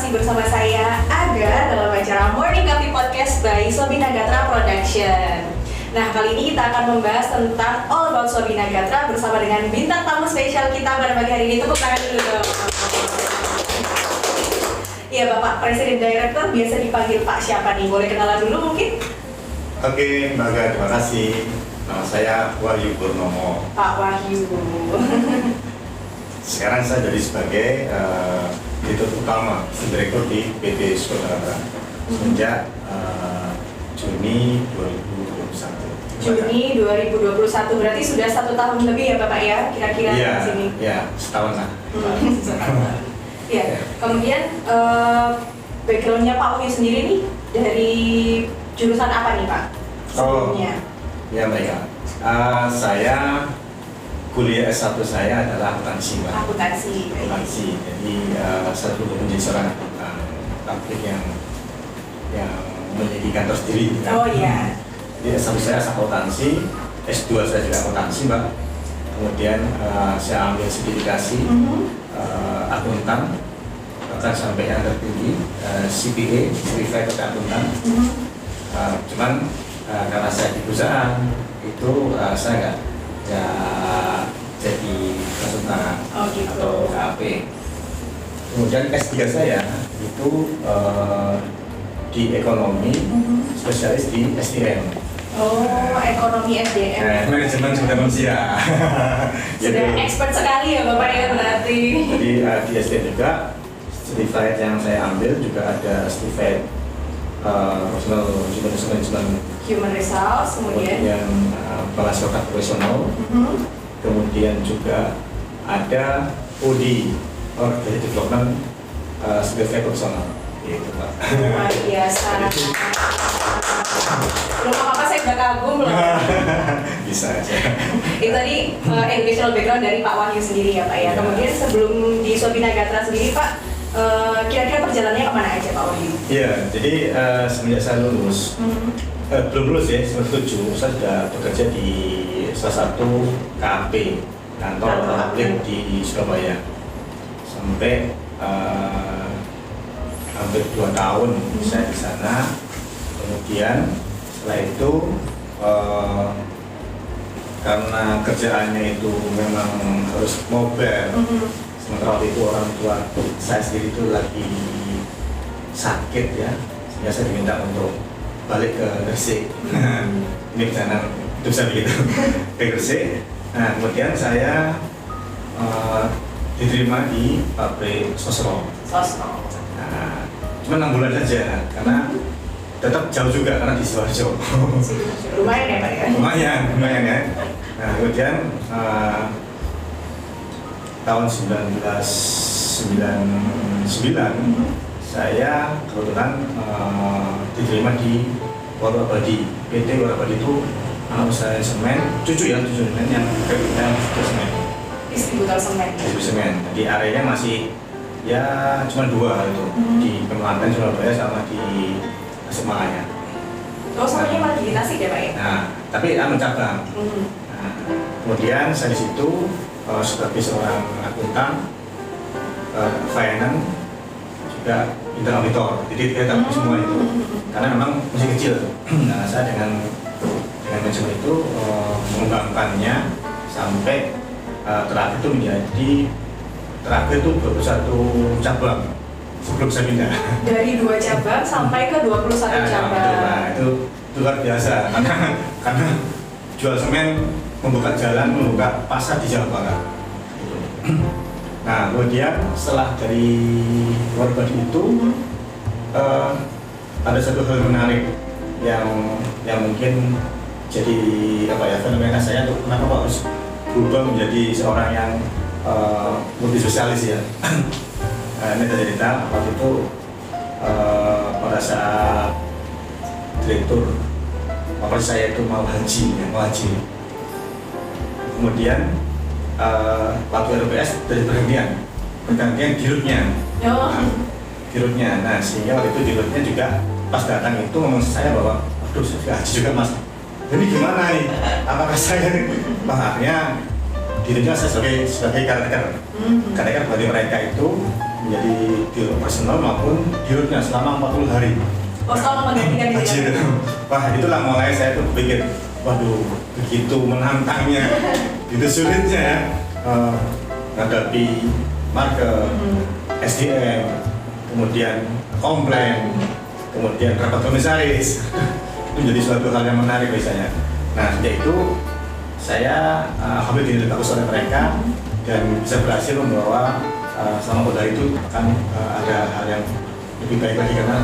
masih bersama saya Aga dalam acara Morning Coffee Podcast by Sobina Gatra Production. Nah, kali ini kita akan membahas tentang All About Sobina Gatra bersama dengan bintang tamu spesial kita pada pagi hari ini. Tepuk tangan dulu dong. Iya, Bapak Presiden Director biasa dipanggil Pak siapa nih? Boleh kenalan dulu mungkin? Oke, Mbak Aga, terima kasih. Nama saya Wahyu Purnomo. Pak Wahyu. Sekarang saya jadi sebagai direktur utama, direktur di PT Sobina Gatra sejak Juni 2021. Juni 2021, berarti sudah 1 tahun lebih ya Bapak ya, kira-kira Iya, di sini? Iya, setahun lah. Iya, kemudian backgroundnya Pak Wahyu sendiri nih dari jurusan apa nih Pak sebelumnya? Ya baik. Saya kuliah S1 saya adalah akuntansi, Mbak. Akuntansi. Jadi saya dulu menjadi seorang akuntan publik yang memiliki kantor sendiri. Oh iya. Jadi S1 saya akuntansi, S2 saya juga akuntansi, Mbak. Kemudian saya ambil sertifikasi akuntan, bahkan sampai yang tertinggi CPA, Certified Akuntan. Cuman karena saya di perusahaan itu saya nggak jadi konsultan atau KAP. Kemudian S3 saya itu di ekonomi, spesialis di SDM. Oh, ekonomi SDM. Manajemen sumber manusia. Sudah expert sekali ya Bapak ya berarti. Jadi di SDM juga certified yang saya ambil juga ada certified professional Human Resource, kemudian pengasuhan profesional, kemudian juga ada OD, Organic Development Certified Professional, gitu Pak. Luar biasa. Belum apa-apa saya udah kagum loh. Bisa aja. Itu tadi educational background dari Pak Wahyu sendiri ya Pak ya. Kemudian sebelum di Sobina Gatra sendiri Pak, kira-kira perjalanannya kemana aja Pak Wahyu? Iya, jadi semenjak saya lulus, belum lulus ya, semester 7, saya sudah bekerja di salah satu KAP, kantor publik di Surabaya. Sampai hampir 2 tahun saya di sana. Kemudian setelah itu karena kerjaannya itu memang harus mobile, sementara waktu itu orang tua saya sendiri itu lagi sakit ya, sehingga saya diminta untuk balik ke Gresik. Ini perjalanan hidup saya begitu ke Gresik. Nah, kemudian saya diterima di pabrik Sosro. Nah, cuma 6 bulan saja karena tetap jauh juga karena di Sidoarjo. Lumayan ya Pak ya? Lumayan ya. Nah, kemudian tahun 1999 saya kebetulan diterima di Warabadi. PT Warabadi itu anak usaha semen, cucu semen yang semen. Distributor semen. Jadi areanya masih ya cuma 2 itu, di Pemanten Surabaya sama di Tasikmalaya. Oh, semuanya malah di Tasik ya Pak ya? Nah, tapi cabang. Nah, kemudian saya di situ sebagai seorang akuntan, finance, juga internal auditor. Jadi kita tahu semua itu. Karena memang masih kecil. Nah, saya dengan manajemen itu mengembangkannya sampai terakhir itu menjadi 21 cabang sebelum saya pindah. Dari 2 cabang sampai ke 21 cabang. Nah, itu luar biasa karena jual semen, membuka jalan, membuka pasar di Jawa Barat. Nah, kemudian setelah dari Warabadi itu ada satu hal menarik yang mungkin jadi fenomena saya tuh, kenapa Pak harus berubah menjadi seorang yang multi spesialis ya. Ini cerita waktu itu pada saat direktur saya itu mau haji. Kemudian waktu RPS dari pergantian dirutnya. Nah, sehingga waktu itu dirutnya juga pas datang itu ngomong saya bahwa aduh saya juga haji juga Mas, ini gimana nih, apakah saya akhirnya dirutnya saya sebagai caretaker bagi mereka itu menjadi di operasional maupun di rootnya selama 40 hari. Oh, selama menggantikan diri. Anjir. Wah, itulah mulai saya tuh pikir, waduh, begitu menantangnya, begitu sulitnya menghadapi market, SDM, kemudian komplain, kemudian rapat komisaris. Itu menjadi suatu hal yang menarik bagi saya. Nah, sejak itu saya alhamdulillah dinilai bagus oleh mereka dan bisa berhasil membawa selama pada itu akan ada hal yang lebih baik lagi karena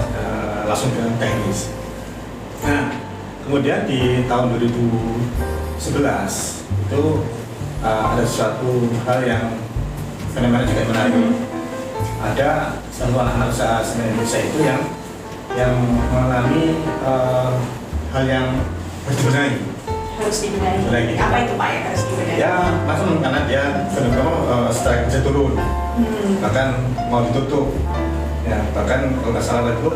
langsung ke teknis. Nah, kemudian di tahun 2011 itu ada suatu hal yang fenomena juga menarik. Ada satu anak-anak usaha semen Indonesia itu yang mengalami hal yang harus dibenahi. Harus dibenahi. Apa itu Pak yang harus dibenahi? Ya, langsung karena dia fenomena strike bisa turun, bahkan mau ditutup. Ya, bahkan kalau nggak salah itu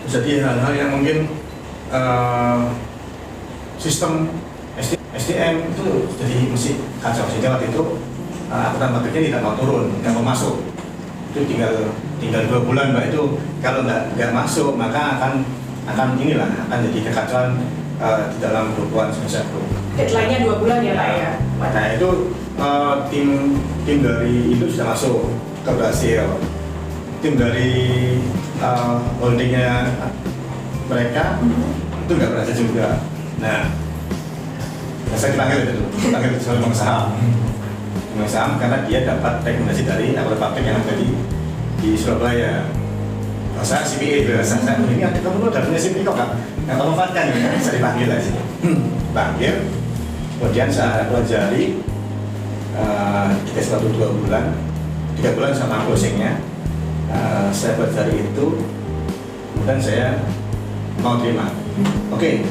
jadi hal-hal yang mungkin sistem SDM itu jadi mesti kacau. Sehingga waktu itu angkutan pabriknya tidak mau turun, tidak mau masuk. Itu tinggal 2 bulan Mbak, itu kalau nggak masuk maka akan jadi kekacauan di dalam grupuan semester itu. Deadline-nya 2 bulan ya Pak ya? Nah itu tim dari itu sudah masuk ke Brasil. Tim dari holdingnya mereka itu nggak berhasil juga. Nah, saya dipanggil sebagai pemegang saham karena dia dapat rekomendasi dari angkutan pabrik yang ada di Surabaya. Saya CPA, saya ini kamu udah punya CPA kok nggak manfaatkan ya? Saya dipanggil lah sini. Panggil, kemudian saya pelajari kita selama 3 bulan sama closingnya. Saya pelajari itu, kemudian saya mau terima. Oke,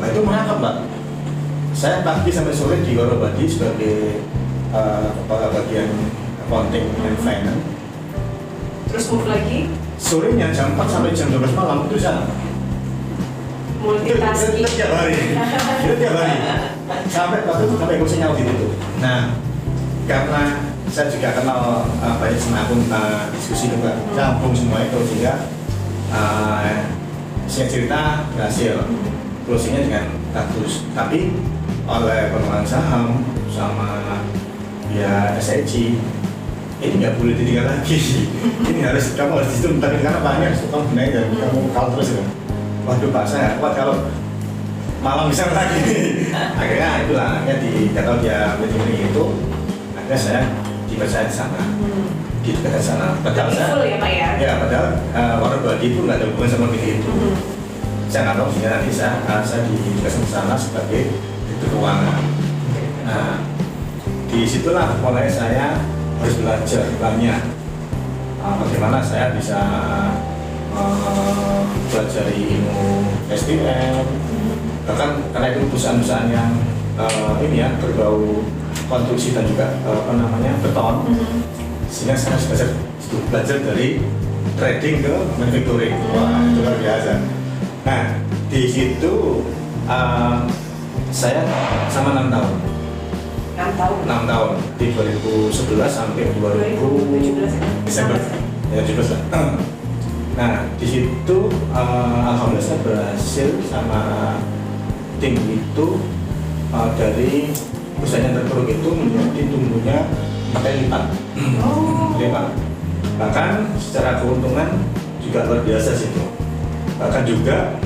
nah itu menangkap Mbak. Saya pagi sampai sore di Warobadi sebagai kepala bagian accounting and finance. Terus move lagi? Sorenya jam 4 sampai jam 12 malam itu sana. Multitasking. Itu tiap hari. Sampai waktu itu sampai kursinya waktu itu. Nah, karena saya juga kenal banyak sama akun diskusi juga, campur semua itu sehingga singkat cerita berhasil. Closingnya dengan bagus. Tapi oleh pemegang saham sama ya SIG ini nggak boleh ditinggal lagi. Ini kamu harus disitu, tapi karena banyak kamu benahi dan kamu kalau terus ya. Waduh Pak, saya kuat kalau malam bisa lagi. Akhirnya itulah kalau dia meeting itu, akhirnya saya dipercaya di sana. Di sana. Padahal saya, ya Pak ya? Ya padahal Warobadi itu nggak ada hubungan sama meeting itu. Saya nggak tahu sehingga nanti saya ditugaskan ke sana sebagai direktur keuangan. Nah, disitulah mulai saya harus belajar banyak bagaimana saya bisa belajar ilmu SDM, bahkan karena itu perusahaan-perusahaan yang berbau konstruksi dan juga beton, sehingga saya harus belajar dari trading ke manufacturing. Wah, itu luar biasa. Nah, di situ saya sama 6 tahun. 6 tahun di 2011 sampai 2017 Desember ya 17 lah. Nah di situ alhamdulillah saya berhasil sama tim itu dari perusahaan yang terpuruk itu menjadi tumbuhnya 4 kali lipat. Bahkan secara keuntungan juga luar biasa sih itu. Bahkan juga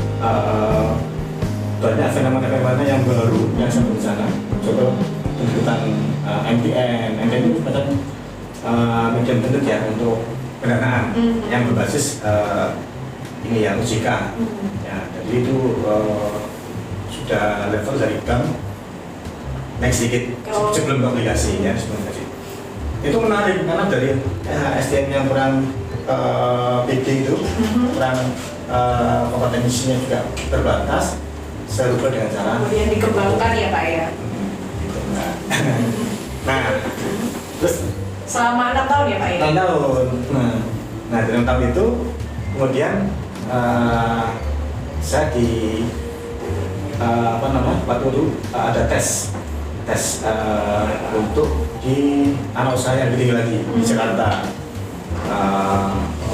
banyak fenomena-fenomena yang baru yang sampai di sana. Contoh tuntutan MTN itu bukan medium tentu ya untuk pendanaan yang berbasis OJK. Ya, jadi itu sudah level dari bank naik sedikit sebelum obligasi ya sebelum obligasi. Itu menarik karena dari SDM yang kurang PD itu kurang kompetensinya juga terbatas, saya rubah dengan cara kemudian dikembangkan ya Pak ya. Nah, terus selama 6 tahun ya Pak ya? 6 tahun. Nah, dari 6 tahun itu kemudian saya waktu itu ada tes untuk di anak usaha yang tinggi lagi di Jakarta.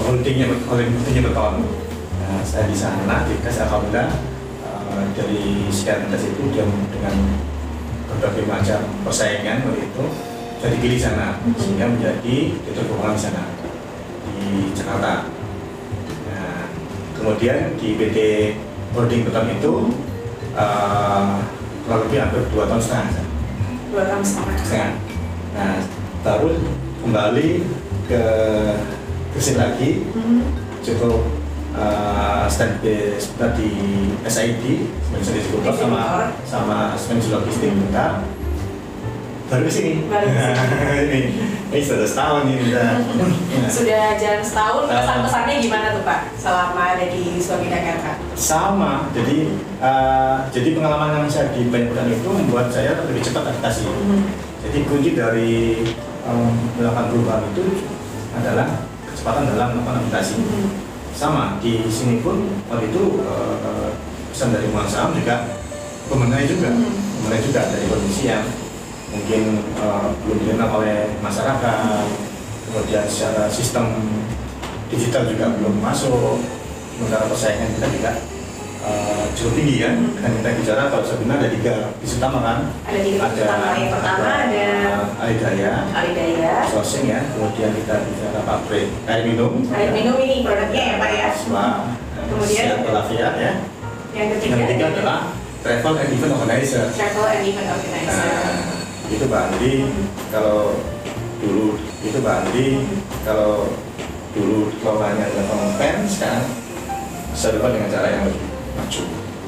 holdingnya beton. Nah, saya di sana dikasih alhamdulillah dari sekian tes itu dengan berbagai macam persaingan waktu itu saya dipilih sana sehingga menjadi direktur keuangan di sana di Jakarta. Nah, kemudian di PT Holding Beton itu kurang lebih hampir 2 tahun setengah. 2 tahun setengah. Nah, baru kembali ke Gresik lagi, cukup stand-by sebentar di SID, sebagai distributor sama sebagai logistik bentar. Baru kesini. Ini sudah setahun ini udah. Sudah jalan setahun, kesan-kesannya gimana tuh Pak selama ada di Swabina Gatra? Sama, jadi pengalaman yang saya di Bank Petan itu membuat saya lebih cepat adaptasi. Jadi kunci dari melakukan perubahan itu adalah kecepatan dalam melakukan adaptasi. Sama di sini pun waktu itu pesan dari Muhammad Saham juga pemenang juga dari kondisi yang mungkin belum dikenal oleh masyarakat, kemudian secara sistem digital juga belum masuk, sementara persaingan kita juga cukup tinggi kan. Dan kita bicara kalau sebenarnya ada 3 bis utama kan. Ada 3 bis utama. Yang pertama ada Alidaya, sourcing ya. Kemudian kita bicara pabrik air minum. Air minum ini produknya ya Pak ya. Kemudian Lafiat ya. Yang ketiga adalah travel and event organizer. Nah, itu Pak Andi kalau dulu kelolanya adalah fans kan. Saya lupa dengan cara yang lebih maju,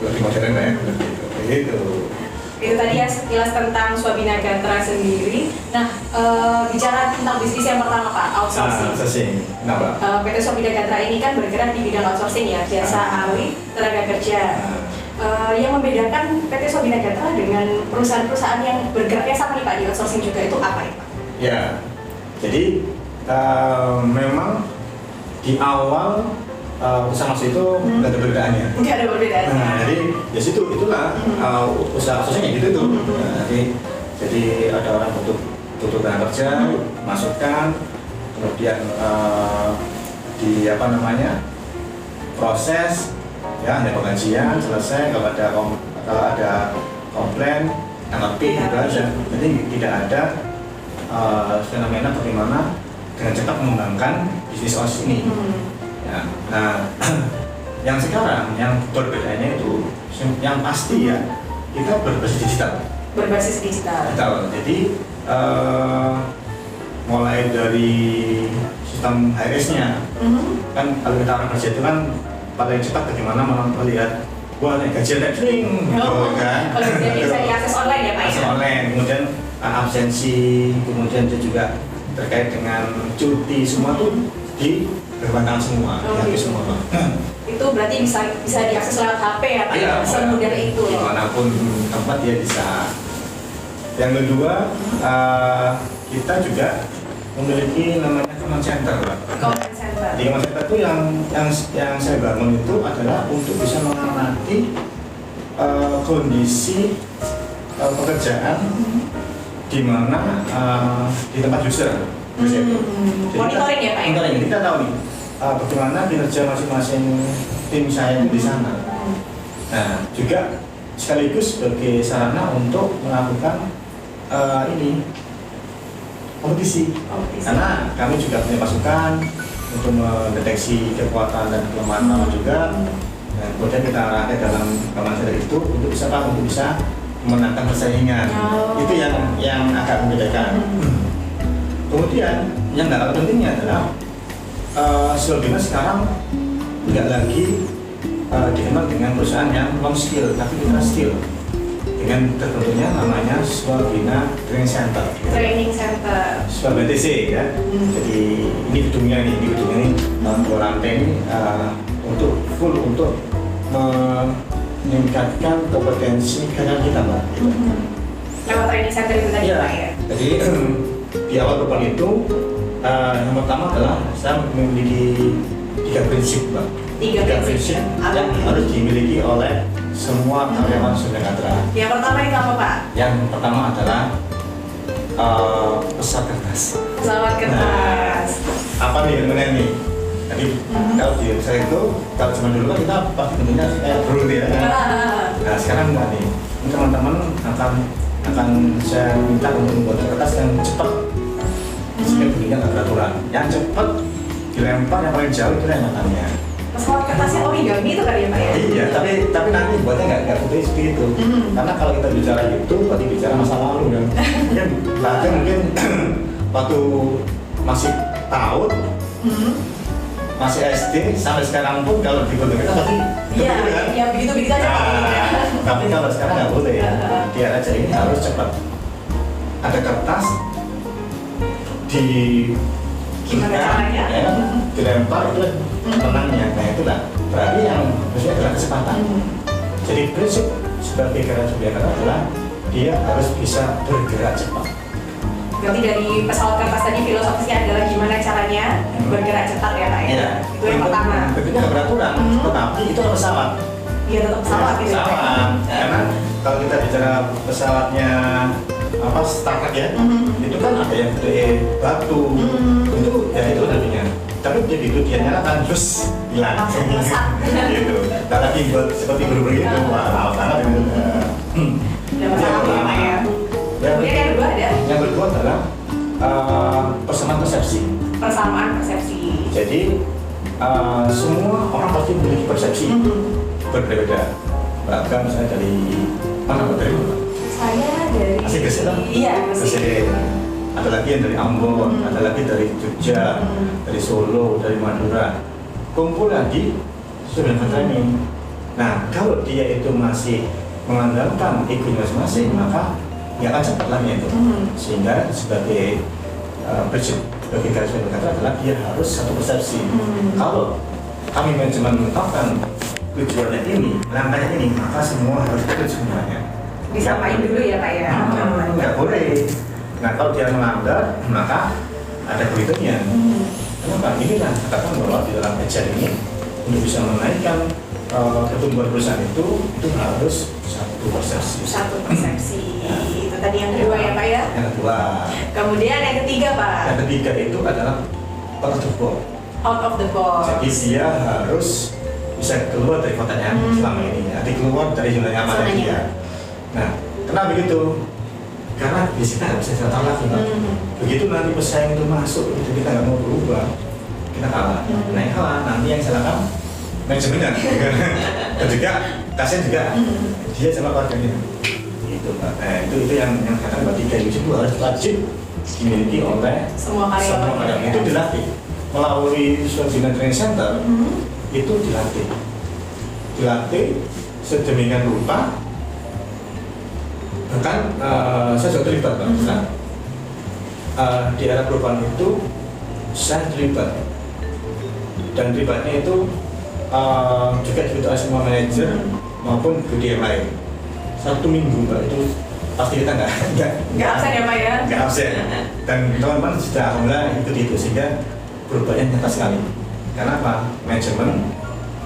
lebih modern ya, begitu. Itu tadi ya sekilas tentang Swabina Gatra sendiri. Nah, bicara tentang bisnis yang pertama Pak, outsourcing. Kenapa? PT Swabina Gatra ini kan bergerak di bidang outsourcing ya, jasa ahli tenaga kerja. Yang membedakan PT Swabina Gatra dengan perusahaan-perusahaan yang bergeraknya sama nih Pak di outsourcing juga itu apa ya Pak? Ya, jadi memang di awal usaha masuk itu nggak ada perbedaannya. Nggak ada perbedaannya. Nah, jadi ya itulah usaha khususnya gitu tuh. Jadi ada orang butuh tenaga kerja, masukkan, kemudian di proses ya ada penggajian selesai, kalau ada komplain tanggapi gitu aja. Jadi tidak ada fenomena bagaimana dengan cepat mengembangkan bisnis outsourcing ini. Ya, nah, yang sekarang yang berbedanya itu yang pasti ya kita berbasis digital. Jadi mulai dari sistem HRS-nya kan kalau kita orang kerja itu kan paling cepat bagaimana melihat gajian tracking, kan? Kalau bisa diakses online ya Pak. Akses online, kemudian absensi, kemudian juga terkait dengan cuti semua tuh di berbantangan semua, semua Pak. Itu berarti bisa diakses lewat HP ya Pak? Iya, semudah itu. Dimanapun tempat dia bisa. Yang kedua, kita juga memiliki namanya command center, Pak. Command center. Di command center itu yang saya bangun itu adalah untuk bisa mengamati kondisi pekerjaan di mana di tempat user. Monitoring ya Pak? Monitoring. Kita tahu nih bagaimana kinerja masing-masing tim saya itu di sana. Nah, juga sekaligus sebagai sarana untuk melakukan kompetisi. Karena kami juga punya pasukan untuk mendeteksi kekuatan dan kelemahan lawan juga. Dan kemudian kita arahkan dalam command center itu untuk bisa memenangkan persaingan. Itu yang agak membedakan. Kemudian yang nggak kalah pentingnya adalah Swabina sekarang nggak lagi dikenal dengan perusahaan yang long skill, tapi kita skill dengan terbentuknya namanya Swabina Training Center. Swabina TC ya. Jadi ini gedungnya ini dua lantai ini untuk meningkatkan kompetensi karya kita Mbak. Lewat training center itu tadi Pak ya. Jadi di awal perubahan itu yang pertama adalah saya memiliki 3 prinsip Mbak. 3 prinsip yang harus dimiliki oleh semua karyawan Swabina Gatra. Yang pertama itu apa Pak? Yang pertama adalah pesawat kertas. Pesawat kertas. apa nih kemudian nih. Jadi kalau di saya itu kalau zaman dulu kan kita pasti bentuknya kayak berunti ya kan. Nah sekarang enggak nih. Ini teman-teman akan saya minta untuk membuat kertas yang cepat. Sehingga bunyinya nggak beraturan. Yang cepat dilempar yang paling jauh itu lemparannya. Pesawat kertasnya origami itu kali ya Pak ya? Iya, tapi nanti buatnya nggak putih seperti itu. Karena kalau kita bicara itu, berarti bicara masa lalu kan. Mungkin waktu masih tahun, masih SD sampai sekarang pun kalau dibentuk kita pasti Iya, begitu kan? ya begitu aja Pak. Tapi kalau sekarang nggak boleh. Dia aja ini harus cepat. Ada kertas di Gimana caranya? Ya, dilempar itu menangnya. Nah itulah berarti yang maksudnya adalah kecepatan. Jadi prinsip sebagai karya sutradara adalah dia harus bisa bergerak cepat. Berarti dari pesawat kertas tadi filosofisnya adalah gimana caranya bergerak cepat ya Pak ya? Iya. Itu yang pertama. Tentunya nggak beraturan, tetapi itu adalah pesawat. Iya tetap pesawat gitu ya Pak ya? Pesawat. Karena kalau kita bicara pesawatnya Star Trek ya, itu kan ada yang gede batu, itu ya itu artinya. Tapi begitu dia nyalakan terus hilang. Langsung melesat. Gitu. Tak lagi buat seperti berburu itu, wah sangat itu. Udah pesawat ya Pak ya? Kemudian yang kedua ada? Yang kedua adalah persamaan persepsi. Persamaan persepsi. Jadi semua orang pasti memiliki persepsi berbeda-beda. Bahkan misalnya dari mana dari mana? Saya dari Gresik lah. Iya, Gresik. Ada lagi yang dari Ambon, ada lagi dari Jogja, dari Solo, dari Madura. Kumpul lagi sudah training. Nah, kalau dia itu masih mengandalkan egonya masing-masing, maka ya akan cepat lagi itu. Sehingga sebagai prinsip bagi garis berkata adalah dia harus satu persepsi. Kalau kami manajemen menetapkan tujuannya ini, langkahnya ini, maka semua harus ikut semuanya. Disamain dulu ya Pak ya? Nggak boleh. Nah kalau dia melanggar, maka ada berikutnya. Kenapa? Inilah katakan bahwa di dalam HR ini untuk bisa menaikkan pertumbuhan perusahaan itu harus satu persepsi. Satu persepsi. Itu tadi yang kedua ya Pak ya? Yang kedua. Kemudian yang ketiga Pak? Yang ketiga itu adalah out of the box. Out of the box. Jadi dia harus bisa keluar dari kotanya selama ini. Nanti keluar dari zona nyamannya dia. Nah, kenapa begitu? Karena di sini nggak bisa tahu lagi, Pak. Begitu nanti pesaing itu masuk, itu kita nggak mau berubah, kita kalah. Nah, yang kalah nanti yang salahkan manajemennya. Dan juga kasian juga dia sama keluarganya. Itu, Pak. Nah, itu yang kata Mbak Tiga itu harus wajib dimiliki oleh semua karyawan. Itu dilatih melalui Swadina Training Center. Itu dilatih sedemikian rupa. Bahkan saya juga terlibat Pak. Di era perubahan itu saya terlibat dan terlibatnya itu juga dibutuhkan semua manajer maupun BD yang lain. 1 minggu Pak itu pasti kita nggak absen ya Pak ya? Nggak absen. Dan teman-teman sudah alhamdulillah itu sehingga perubahannya nyata sekali. Karena apa? Manajemen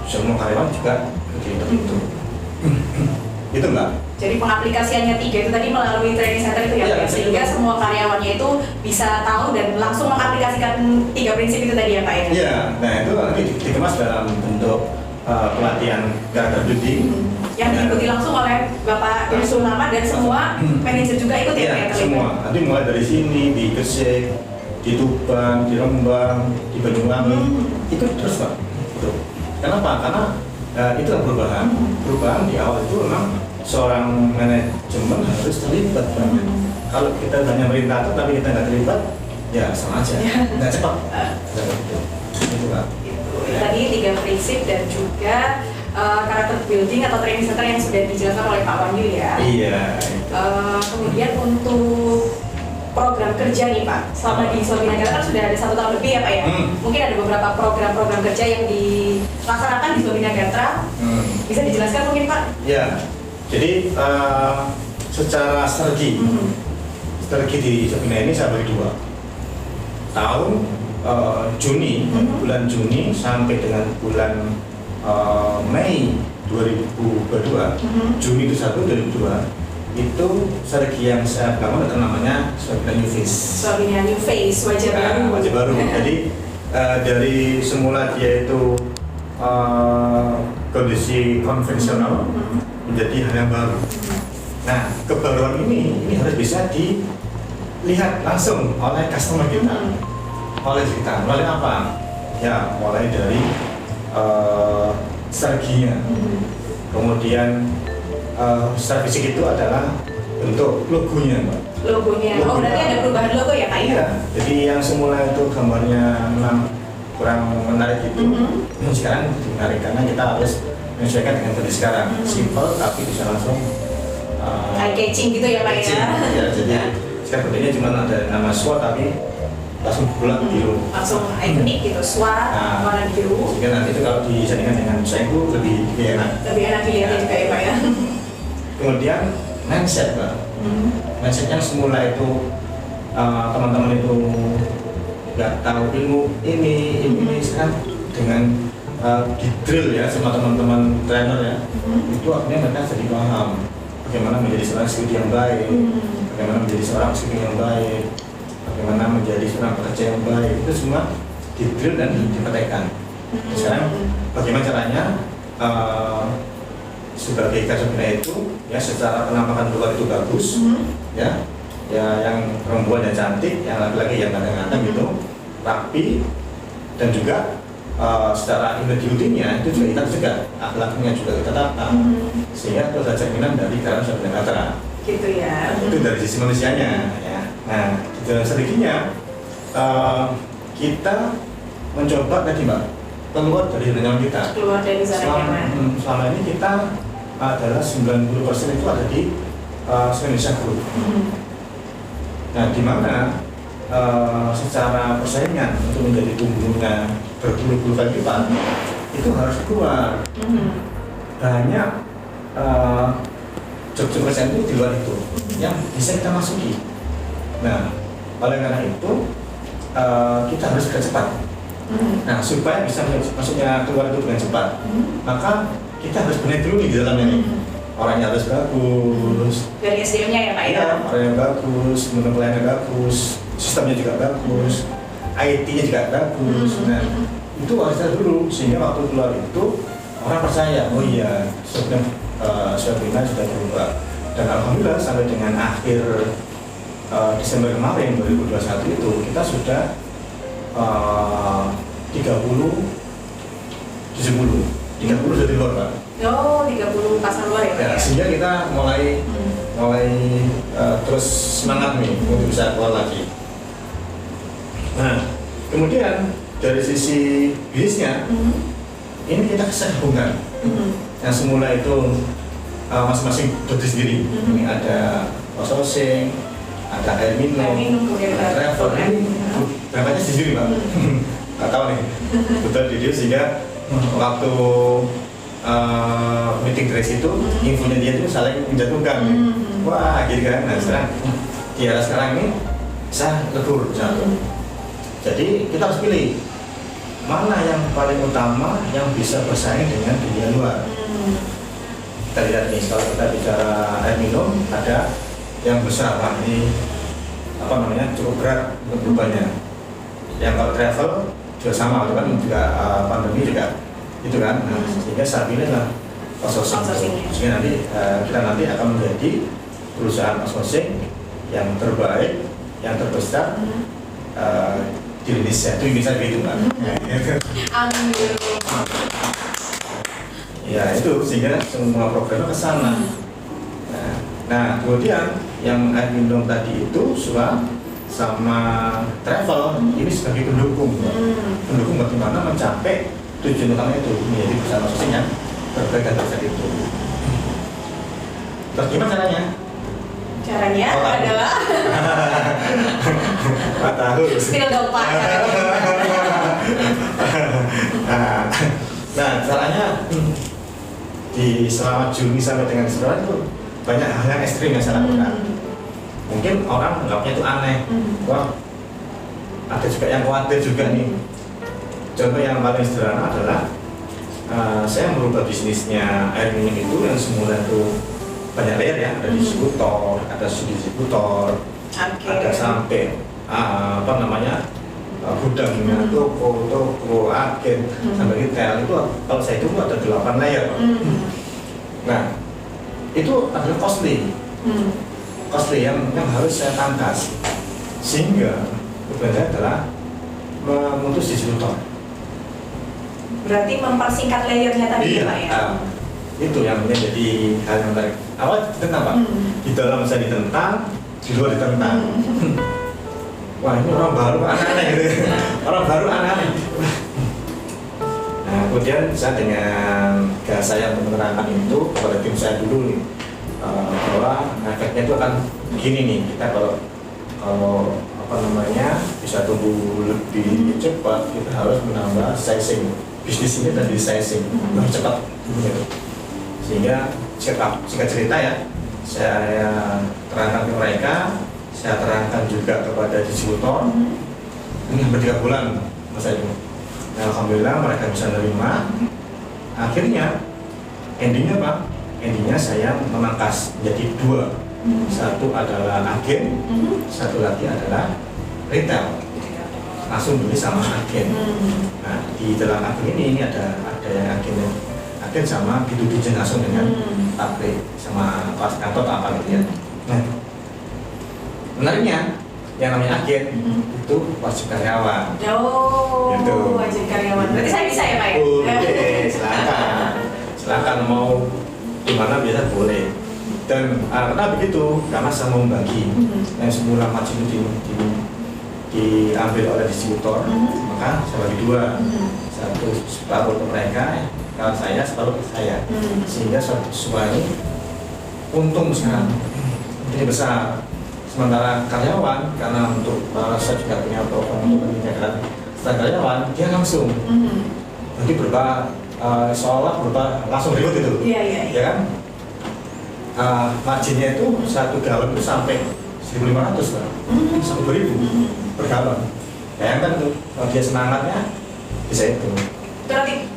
semua karyawan juga begitu itu. Itu Mbak. Jadi pengaplikasiannya 3 itu tadi melalui training center itu ya, Ya, sehingga semua karyawannya itu bisa tahu dan langsung mengaplikasikan 3 prinsip itu tadi ya Pak ya? Iya, nah itu nanti dikemas dalam bentuk pelatihan karakter building yang diikuti langsung oleh Bapak Yusuf Nama dan semua manajer juga ikut ya Pak ya? Semua, nanti mulai dari sini, di Gresik, di Tuban, di Rembang, di Banyuwangi, itu terus Pak. Kenapa? Karena itu perubahan di awal itu memang seorang manajemen harus terlibat banget. Kalau kita hanya merintah tapi kita nggak terlibat, ya sama aja, nggak cepat. Itu Pak. Itu tadi 3 prinsip dan juga karakter building atau training center yang sudah dijelaskan oleh Pak Wahyu ya. Iya. Kemudian untuk program kerja nih Pak, selama di Swadina kan sudah ada 1 tahun lebih ya Pak ya. Mungkin ada beberapa program-program kerja yang dilaksanakan di Swadina Gatra. Bisa dijelaskan mungkin Pak? Ya. Jadi secara strategi di Swadina ini saya bagi 2 tahun. Juni, bulan Juni sampai dengan bulan Mei 2022, Juni itu 2002, itu strategi yang saya bangun adalah namanya Swadina New Face. Swadina New Face, wajah baru. Wajah baru. Jadi dari semula dia itu kondisi konvensional menjadi hal yang baru. Nah, kebaruan ini harus bisa dilihat langsung oleh customer kita, oleh kita, melalui apa? Ya, mulai dari strateginya, kemudian secara fisik itu adalah bentuk logonya, Mbak. Logonya. Oh, berarti ada perubahan logo ya, Pak? Iya. Jadi yang semula itu gambarnya memang kurang menarik itu, sekarang menarik karena kita harus menyesuaikan dengan kondisi sekarang. Simple tapi bisa langsung eye catching gitu ya, Pak ya? Ya, jadi sekarang bentuknya cuma ada nama SWOT tapi langsung bulat biru. Langsung ikonik gitu, SWOT, warna biru. Sehingga nanti itu kalau disandingkan dengan saya itu lebih enak. Lebih enak dilihatnya juga ya, Pak ya? Kemudian mindset, Pak. Mindset yang semula itu teman-teman itu nggak tahu ilmu ini sekarang dengan di-drill ya sama teman-teman trainer ya, itu akhirnya mereka jadi paham bagaimana menjadi seorang studi yang baik, bagaimana menjadi seorang studi yang baik, bagaimana menjadi seorang pekerja yang baik, itu semua di-drill dan dipraktekkan. Sekarang bagaimana caranya sebagai kasubina itu ya secara penampakan luar itu bagus, ya yang perempuan yang cantik, yang laki-laki yang ganteng-ganteng gitu, rapi, dan juga secara inner beauty-nya itu juga kita jaga, akhlaknya juga kita tata, sehingga itu ada cerminan dari karya Sabina Gatra. Gitu ya. Itu dari sisi manusianya, ya. Nah, di dalam strateginya kita mencoba tadi Mbak, keluar dari zona nyaman kita. Keluar dari zona nyaman. Selama ini kita adalah 90% itu ada di Indonesia Group. Nah, di mana secara persaingan untuk menjadi tumbuhnya berpuluh-puluh kali lipat itu harus keluar. Banyak job-job persaingan itu di luar itu yang bisa kita masuki. Nah, oleh karena itu kita harus kerja cepat. Nah, supaya bisa maksudnya keluar itu dengan cepat, maka kita harus benar dulu di dalamnya nih. Orangnya harus bagus. Dari SDM-nya ya, Pak ya? Iya, orangnya bagus, kemudian pelayannya bagus, sistemnya juga bagus, IT-nya juga bagus. Nah, itu harus ada dulu sehingga waktu keluar itu orang percaya, oh iya, Sabina sudah berubah. Dan alhamdulillah sampai dengan akhir Desember kemarin 2021 itu kita sudah 30 jadi luar, Pak. Oh, 30 pasar luar ya, Pak ya? Sehingga kita mulai terus semangat nih untuk bisa keluar lagi. Nah, kemudian dari sisi bisnisnya, ini kita kesambungan. Yang semula itu masing-masing berdiri sendiri. Ini ada outsourcing, ada air minum, ada travel. Berapanya sendiri, Pak. Nggak tahu nih, betul di dia sehingga waktu meeting grace itu infonya dia itu saling menjatuhkan. Wah, gitu kan. Nah, sekarang di era sekarang ini bisa lebur jatuh. Jadi kita harus pilih mana yang paling utama yang bisa bersaing dengan dunia luar. Kita lihat nih, kalau kita bicara air minum ada yang besar, ini apa namanya, cukup berat bebannya. Yang kalau travel juga sama, itu kan juga pandemi juga itu kan. Nah, sehingga saat ini lah outsourcing. Sehingga nanti kita nanti akan menjadi perusahaan outsourcing yang terbaik, yang terbesar di Indonesia. Itu bisa begitu kan? Amin. Ya itu sehingga semua programnya ke sana. Nah, kemudian yang air minum tadi itu sama travel ini sebagai pendukung, pendukung bagaimana mencapai tujuan utama itu menjadi perusahaan outsourcing yang terbaik dan terbesar itu. Terus gimana caranya? Caranya adalah Pak tahu. spill dong Pak. Nah, caranya di selama Juni sampai dengan sekarang itu banyak hal yang ekstrim yang saya lakukan. Mungkin orang anggapnya itu aneh. Wah, ada juga yang khawatir juga nih. Contoh yang paling sederhana adalah saya merubah bisnisnya air minum itu yang semula itu banyak layer ya, ada distributor, ada subdistributor, ada sampai gudangnya, toko, agen, sampai retail itu kalau saya hitung ada 8 layer. Nah, itu adalah costly yang harus saya tangkas, sehingga tujuannya adalah memutus distributor. Berarti mempersingkat layernya tadi ya Pak ya? Itu yang menjadi hal yang menarik. Awal ditentang Pak, di dalam saya ditentang, di luar ditentang. Wah ini orang baru aneh-aneh gitu. Orang baru aneh-aneh. Nah kemudian saya dengan gaya saya untuk menerangkan itu kepada tim saya dulu nih, bahwa efeknya itu akan begini nih, kita kalau bisa tumbuh lebih cepat, kita harus menambah sizing. Bisnis ini tadi sizing, lebih cepat gitu. Sehingga singkat cerita ya, saya terangkan ke mereka, saya terangkan juga kepada distributor. Ini hampir 3 bulan masa itu. Nah, alhamdulillah mereka bisa menerima. Akhirnya endingnya Pak, endingnya saya memangkas menjadi 2. Satu adalah agen, satu lagi adalah retail. Langsung beli sama agen. Nah, di dalam agen ini ada yang agen sama B2B langsung dengan pabrik sama pas kantor apa gitu ya. Nah, benarnya yang namanya agen itu wajib karyawan. Gitu. Wajib karyawan. Berarti saya bisa ya Pak ya? Oke, silakan mau di mana biasa boleh. Dan karena begitu, karena saya mau membagi yang semula macam itu diambil oleh distributor, maka saya bagi 2, satu separuh ke mereka, kawan saya separuh ke saya, sehingga semua ini untung sekarang, untungnya besar. Sementara karyawan, karena untuk saya juga punya program untuk meningkatkan karyawan, dia langsung, nanti seolah langsung ribut itu, ya kan? Marginnya itu 1 galon itu sampai 1.500 Pak, sampai 2.000 per galon. Bayangkan tuh, kalau dia semangatnya bisa itu. Itu nanti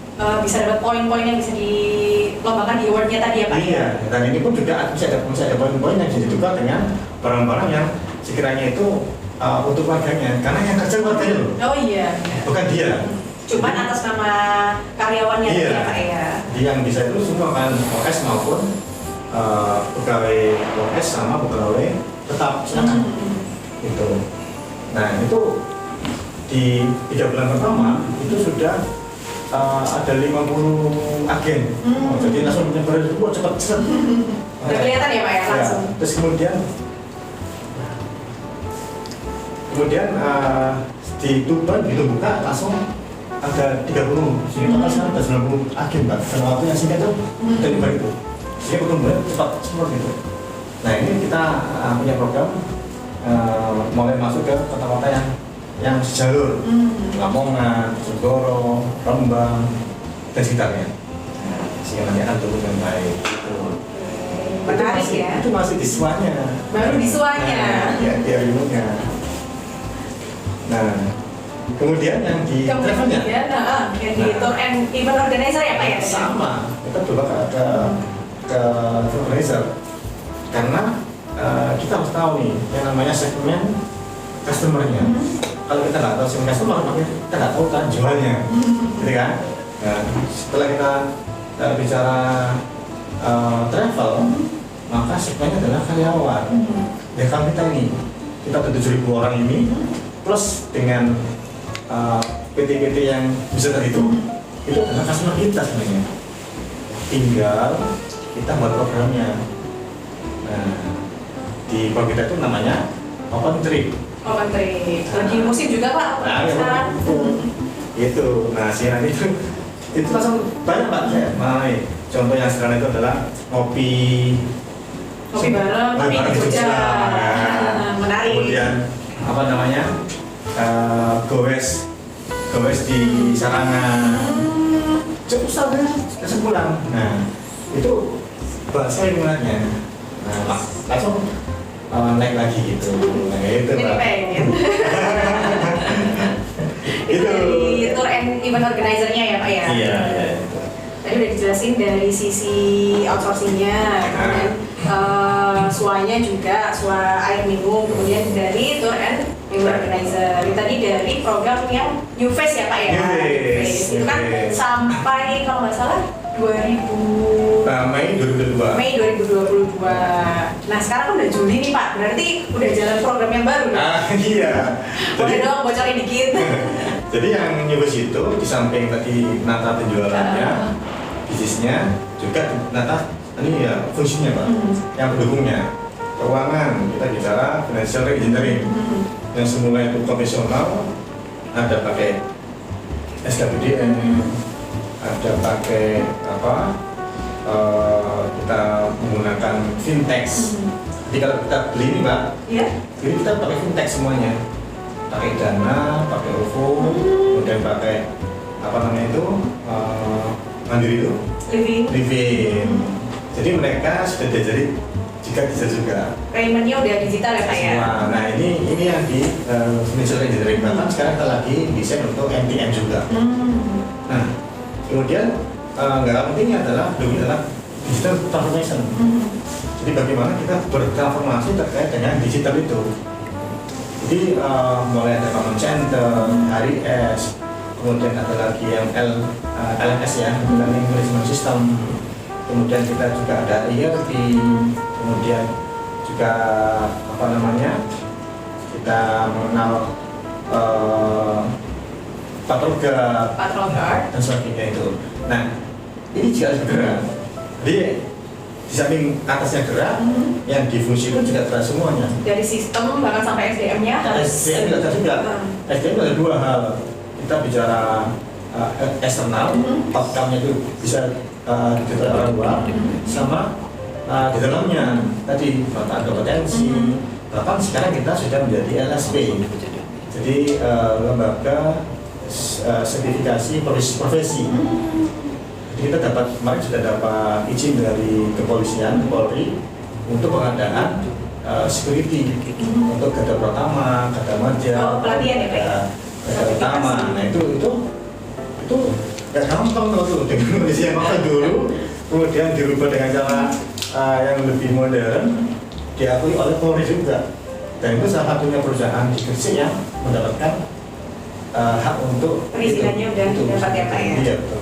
bisa dapat poin-poin yang bisa dilombakan di awardnya tadi ya Pak? Iya, dan ini pun juga bisa ada poin-poin yang bisa ditukar dengan barang-barang yang sekiranya itu untuk warganya, karena yang kerja warganya loh. Oh iya. Bukan dia. Cuman atas nama karyawannya iya. Ya Pak ya? Yang bisa itu semua kan OS maupun pegawai OS sama pegawai tetap silakan. Gitu. Nah itu di 3 bulan pertama itu sudah ada 50 agen. Jadi langsung menyebar itu cepat. Udah kelihatan ya Pak ya langsung. Ya, terus kemudian di Tuban begitu buka langsung ada 30, sehingga total sekarang ada 90 agen Pak. Dalam waktu yang singkat itu dari Tuban itu, sehingga pertumbuhan cepat semua gitu. Nah ini kita punya program mulai masuk ke kota-kota yang sejalur, Lamongan, Segoro, Rembang, dan sekitarnya. Nah, sehingga nanti akan tumbuh dengan baik. Menarik ya. Itu masih di SWA-nya. Baru di SWA-nya. Nah, di ilmunya. Nah, kemudian yang di travelnya. Yang di tour and event organizer ya Pak ya? Sama. Kita coba ke tour organizer. Karena kita harus tahu nih yang namanya segmen customer-nya. Kalau kita nggak tahu segmen customer, maka kita nggak tahu kan jualnya, gitu kan? Nah, setelah kita bicara travel, maka segmennya adalah karyawan. Ya kalau kita ada 7.000 orang ini, plus dengan PT-PT yang bisa terhitung, itu adalah customer kita sebenarnya. Tinggal kita buat programnya. Nah, di program kita itu namanya Open Trip. Open Trip. Lagi musim juga Pak. Nah, sekarang. Itu. Nah, siaran itu langsung banyak Pak saya mengalami. Contoh yang sekarang itu adalah ngopi bareng, tapi di Jogja. Menarik. Kemudian apa namanya? Goes di Sarangan. Cukup saja sebulan. Nah, itu bahasa yang menariknya. Nah, langsung naik lagi gitu. Nah, itu Pak. Itu dari tour and event organizer-nya ya Pak ya? Iya. Tadi udah dijelasin dari sisi outsourcing-nya, kemudian SWA-nya juga, SWA air minum, kemudian dari tour and event New Organizer. Itu tadi dari program yang New Face ya Pak ya? New Face. Itu kan sampai kalau nggak salah 2000 Mei 2022. Mei 2022. Nah sekarang kan udah Juli nih Pak, berarti udah jalan program yang baru nih. Iya. Boleh dong bocorin dikit. Jadi yang New Face itu di samping tadi nata penjualannya, bisnisnya juga nata ini ya fungsinya Pak, yang pendukungnya. Keuangan, kita bicara financial engineering yang semula itu konvensional, ada pakai SKBDN, ada pakai kita menggunakan fintech. Jadi kalau kita beli ini Mbak, jadi kita pakai fintech semuanya, pakai Dana, pakai OVO, kemudian pakai Mandiri itu, Livin. Jadi mereka sudah diajari jika bisa juga. Paymentnya udah digital ya Pak ya? Nah ini yang di financial engineering, bahkan sekarang kita lagi desain untuk MTM juga. Nah kemudian nggak kalah pentingnya adalah digital transformation. Jadi bagaimana kita bertransformasi terkait dengan digital itu. Jadi mulai ada command center, HRIS, kemudian ada lagi yang LMS ya, Learning Management System. Kemudian kita juga ada ERP, kemudian juga kita mengenal Patrol Guard dan sebagainya itu. Nah ini juga harus bergerak. Jadi di samping atasnya gerak, yang difungsikan juga gerak semuanya. Dari sistem bahkan sampai SDM-nya. SDM juga juga. SDM ada dua hal. Kita bicara eksternal, outcome-nya itu bisa di orang luar, sama di dalamnya tadi penataan kompetensi. Bahkan sekarang kita sudah menjadi LSP, jadi lembaga sertifikasi profesi. Jadi kita kemarin sudah dapat izin dari kepolisian, Polri untuk pengadaan security untuk Garda Pratama, Garda Marja, pelatihan ya Pak? Garda Utama. Nah itu nggak gampang tuh dengan kondisi yang apa dulu, kemudian dirubah dengan cara yang lebih modern, diakui oleh Polri juga. Dan itu salah satunya perusahaan di Gresik yang mendapatkan hak untuk perizinannya udah dapat ya Pak ya? Iya betul.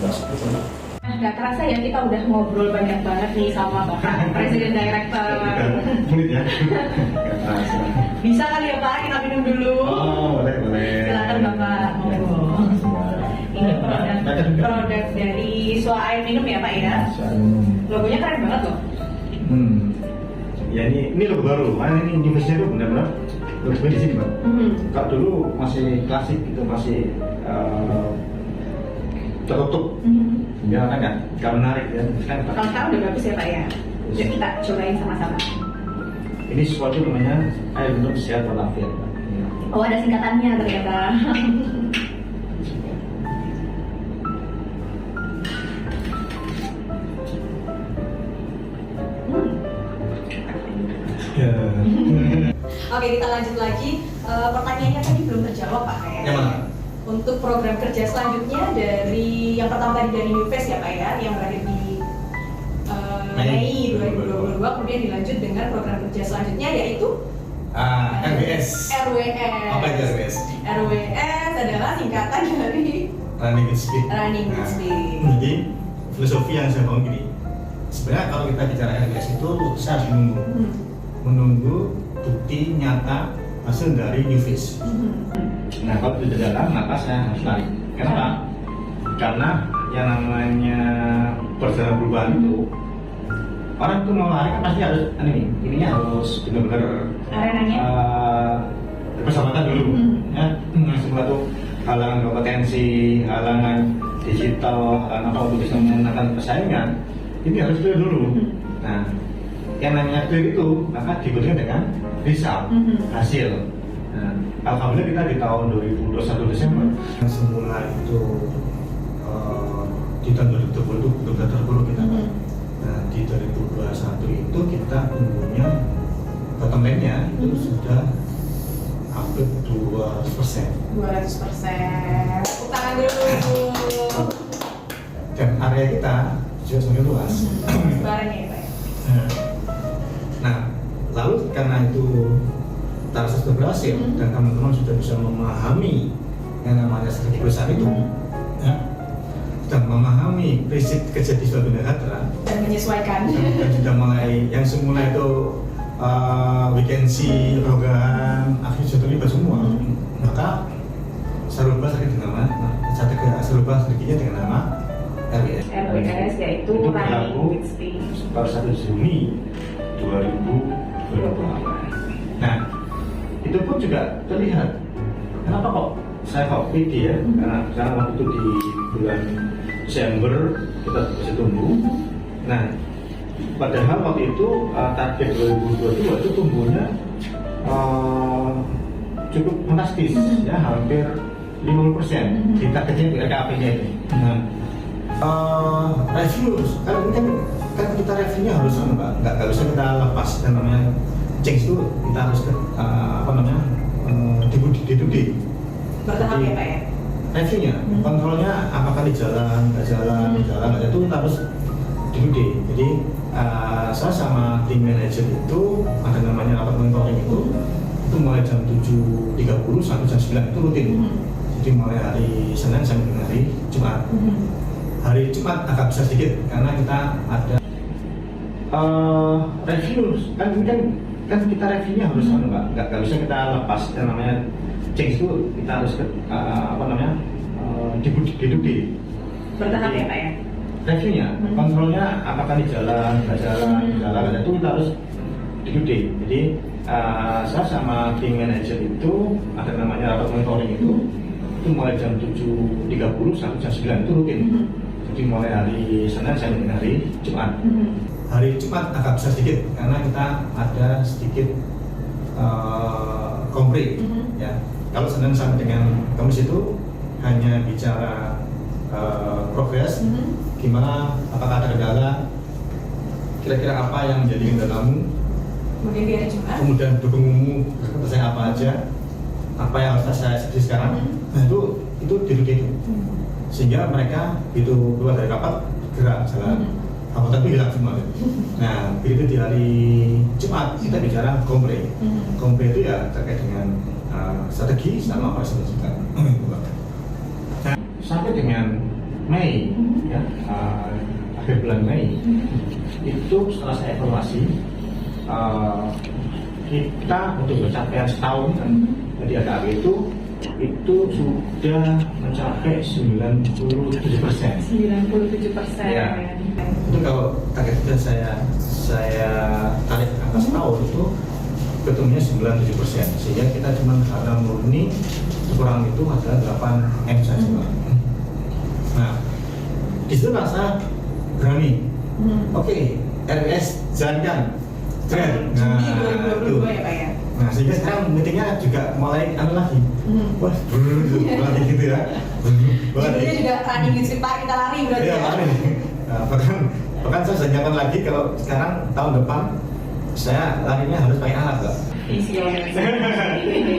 Nggak kerasa ya kita udah ngobrol banyak banget nih sama Bapak Presiden Director. Menit ya? Nggak kerasa. Bisa kali ya Pak, kita minum dulu. Oh boleh. Silakan Bapak monggo. Ini produk dari Sua Air Minum ya Pak ya? Logonya keren banget loh. Ya ini logo baru, karena ini New-Face itu benar-benar logo di sini Pak. Kalau dulu masih klasik itu masih tertutup. Ya kan nggak menarik ya. Kalau sekarang udah bagus ya Pak ya? Yuk kita cobain sama-sama. Ini sesuatu namanya air minum sehat walafiat. Oh ada singkatannya ternyata. Oke kita lanjut lagi. Pertanyaannya tadi belum terjawab Pak ya? Yang mana? Untuk program kerja selanjutnya dari yang pertama tadi dari New Face ya Pak ya, yang berakhir di Mei 2022, kemudian dilanjut dengan program kerja selanjutnya yaitu RWS. RWS. Apa itu RWS? RWS adalah singkatan dari Running with Speed. Running with Speed. Jadi filosofi yang saya bangun gini. Sebenarnya kalau kita bicara RWS itu saya harus menunggu bukti nyata hasil dari New Face. Nah kalau itu jalan maka saya harus lari. Kenapa? Karena yang namanya perjalanan perubahan itu orang itu mau lari kan pasti harus ininya harus benar-benar persahabatan dulu. Ya, semua tuh halangan kompetensi, halangan digital, halangan apa untuk bisa memenangkan persaingan ini harus clear dulu. Nah yang namanya clear itu maka diberikan dengan result, hasil. Nah, alhamdulillah kita di tahun 2021 Desember yang semula itu di tahun 2020 itu benar-benar terpuruk kita. Nah di 2021 itu kita tumbuhnya bottom line-nya itu sudah hampir 200%. 200%. Tepuk tangan dulu. Dan area kita juga semakin luas. Barangnya ya Pak. Nah, lalu karena itu terasa sudah berhasil dan teman-teman sudah bisa memahami yang namanya strategi perusahaan itu, ya, sudah memahami prinsip kerja di Sobi Nagatra dan menyesuaikan dan sudah mulai yang semula itu weekend rogan akhirnya sudah terlibat semua, maka saya rubah strateginya dengan nama RWS. RWS yaitu itu Running berlaku with Speed per 1 Juni 2028. Nah, itu pun juga terlihat. Kenapa kok saya pede ya? Karena waktu itu di bulan Desember kita bisa tumbuh. Nah, padahal waktu itu target 2022 itu tumbuhnya cukup fantastis, ya hampir 50% di targetnya BKP-nya itu. Nah, review kan kita reviewnya harus nggak bisa kita lepas, dan namanya change itu kita harus di bertahap ya Pak ya? Reviewnya, kontrolnya apakah di jalan, nggak jalan itu kita harus di. Jadi saya sama tim manajer itu ada namanya rapat monitoring itu mulai jam 7.30 sampai jam 9 itu rutin. Jadi mulai hari Senin sampai dengan hari Jumat. Hari Jumat agak besar sedikit karena kita ada review, kan kita reviewnya harus nggak bisa kita lepas, yang namanya change itu kita harus di bertahap ya Pak ya? Reviewnya, kontrolnya apakah di jalan, nggak jalan itu kita harus di. Jadi saya sama tim manajer itu ada namanya rapat monitoring itu mulai jam 7.30 sampai jam 9 itu rutin. Jadi mulai hari Senin sampai dengan hari Jumat. Hari Jumat agak besar sedikit karena kita ada sedikit kompre, ya. Kalau Senin sampai dengan Kamis itu hanya bicara progres, gimana, apakah ada kendala, kira-kira apa yang menjadi kendalamu. Kemudian di hari Jumat, kemudian dukungmu saya apa aja, apa yang harus saya sedih sekarang. Nah itu itu sehingga mereka itu keluar dari rapat gerak jalan, tapi hilang semua. Nah begitu di hari Jumat kita bicara kompre itu ya terkait dengan strategi sama operasi juga. Nah, sampai dengan Mei, ya, akhir bulan Mei itu setelah saya evaluasi, kita untuk pencapaian setahun kan, jadi AKB itu sudah mencapai 97%. 97%. Ya. Itu kalau target itu saya tarik ke atas tahun itu ketemunya 97%, sehingga kita cuma karena murni kurang itu adalah 8M saja. Nah, di situ rasa berani. Oke, RWS jalankan. Keren. Nah, itu. Ya, Pak ya? Nah, sehingga sekarang meetingnya juga mulai lagi. Wah, lagi gitu ya. Jadinya juga running with Speed Pak, kita lari berarti ya? Lari. Nah, bahkan saya sudah nyiapkan lagi kalau sekarang tahun depan saya larinya harus pakai alat, Pak. Visioner.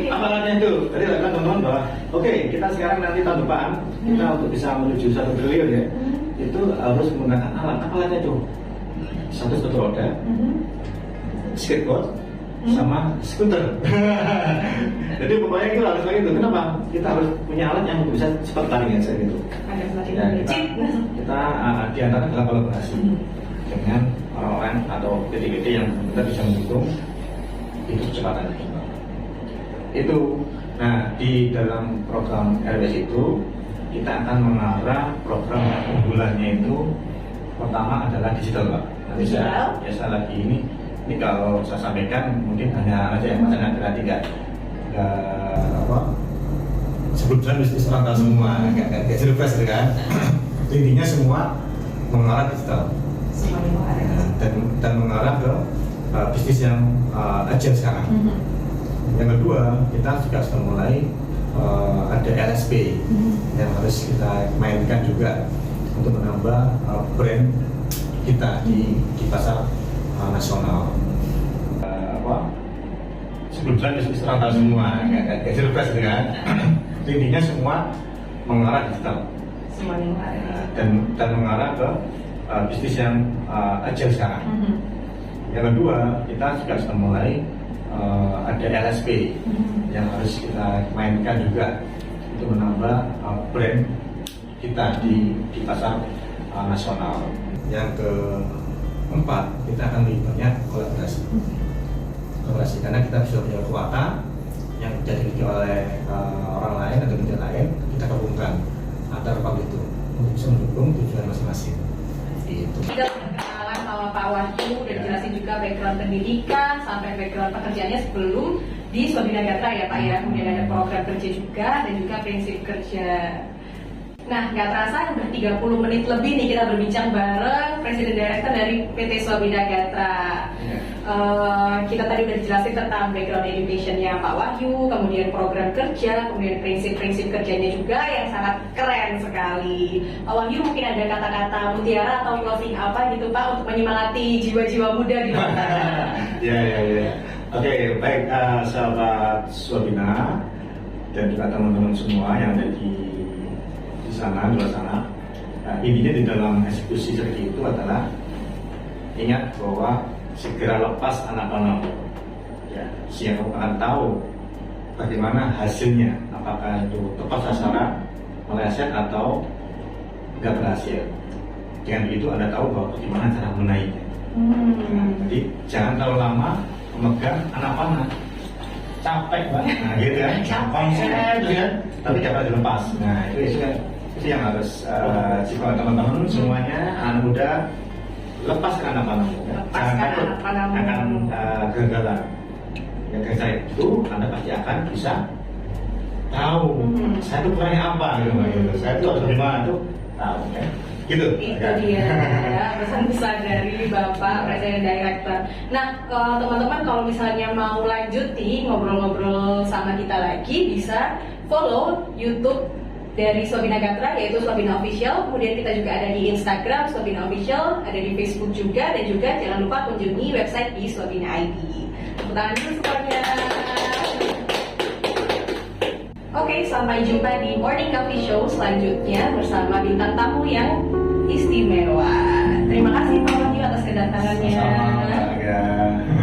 Apalannya itu? Tadi bilang teman-teman bahwa oke, kita sekarang nanti tahun depan kita untuk bisa menuju 1 triliun ya, itu harus menggunakan alat. Apalannya itu? Satu sepatu roda, skateboard, sama skuter. Jadi pokoknya itu harus begitu. Kenapa? Kita harus punya alat yang bisa cepat lari ya, gitu. Ya, kita di antara adalah kolaborasi dengan orang-orang atau PT-PT yang kita bisa mendukung itu kecepatan itu. Nah, di dalam program RWS itu kita akan mengarah program unggulannya itu pertama adalah digital, Pak. Nanti saya biasa lagi ini kalau saya sampaikan mungkin hanya aja yang masalah berarti nggak sebelumnya bisnis orang semua nggak surprise kan. Intinya semua mengarah digital dan mengarah ke bisnis yang agile sekarang. Yang kedua, kita juga sudah mulai ada RSP yang harus kita mainkan juga untuk menambah brand kita di pasar nasional. Sebelumnya bisnis rata semua, nggak surprise kan? Intinya semua mengarah digital. Dan mengarah ke bisnis yang agile sekarang. Yang kedua, kita juga sudah mulai ada LSP yang harus kita mainkan juga untuk menambah brand kita di pasar nasional. Yang keempat, kita akan lebih banyak kolaborasi karena kita bisa punya kekuatan yang tidak dimiliki oleh orang lain atau dunia lain, kita gabungkan antar publik itu untuk bisa mendukung tujuan masing-masing. Gitu. Kita berkenalan sama Pak Wahyu dan jelasin juga background pendidikan sampai background pekerjaannya sebelum di Swabina Gatra ya Pak ya. Kemudian ada program kerja juga dan juga prinsip kerja. Nah, nggak terasa udah 30 menit lebih nih kita berbincang bareng Presiden Director dari PT Swabina Gatra. Kita tadi udah dijelasin tentang background education-nya Pak Wahyu, kemudian program kerja, kemudian prinsip-prinsip kerjanya juga yang sangat keren sekali. Pak Wahyu mungkin ada kata-kata mutiara atau closing apa gitu Pak untuk menyemangati jiwa-jiwa muda di luar sana. Ya. Oke, baik sahabat Swabina dan juga teman-teman semua yang ada di sana, di luar sana. Intinya di dalam eksekusi seperti itu adalah ingat bahwa segera lepas anak panah. Ya, siapa akan tahu bagaimana hasilnya, apakah itu tepat sasaran, meleset atau nggak berhasil. Dengan itu Anda tahu bahwa bagaimana cara menaiknya. Nah, jadi jangan terlalu lama memegang anak panah. Capek banget, nah gitu kan, konsep gitu kan, tapi dapat dilepas. Nah itu yang harus jika teman-teman semuanya anak muda lepaskan anak panah, jangan takut akan kegagalan. Ya dengan cara itu Anda pasti akan bisa tahu saya itu kurangnya apa gitu, saya itu harus gimana tuh tahu kan. Gitu. Itu dia pesan-pesan dari Bapak Presiden Director. Nah, teman-teman kalau misalnya mau lanjut nih ngobrol-ngobrol sama kita lagi, bisa follow YouTube dari Swabina Gatra yaitu Swabina Official. Kemudian kita juga ada di Instagram Swabina Official, ada di Facebook juga, dan juga jangan lupa kunjungi website di Swabina ID. Tepuk tangan dulu semuanya. Oke, sampai jumpa di Morning Coffee Show selanjutnya bersama bintang tamu yang istimewa. Terima kasih Pak Wahyu atas kedatangannya. Sama-sama.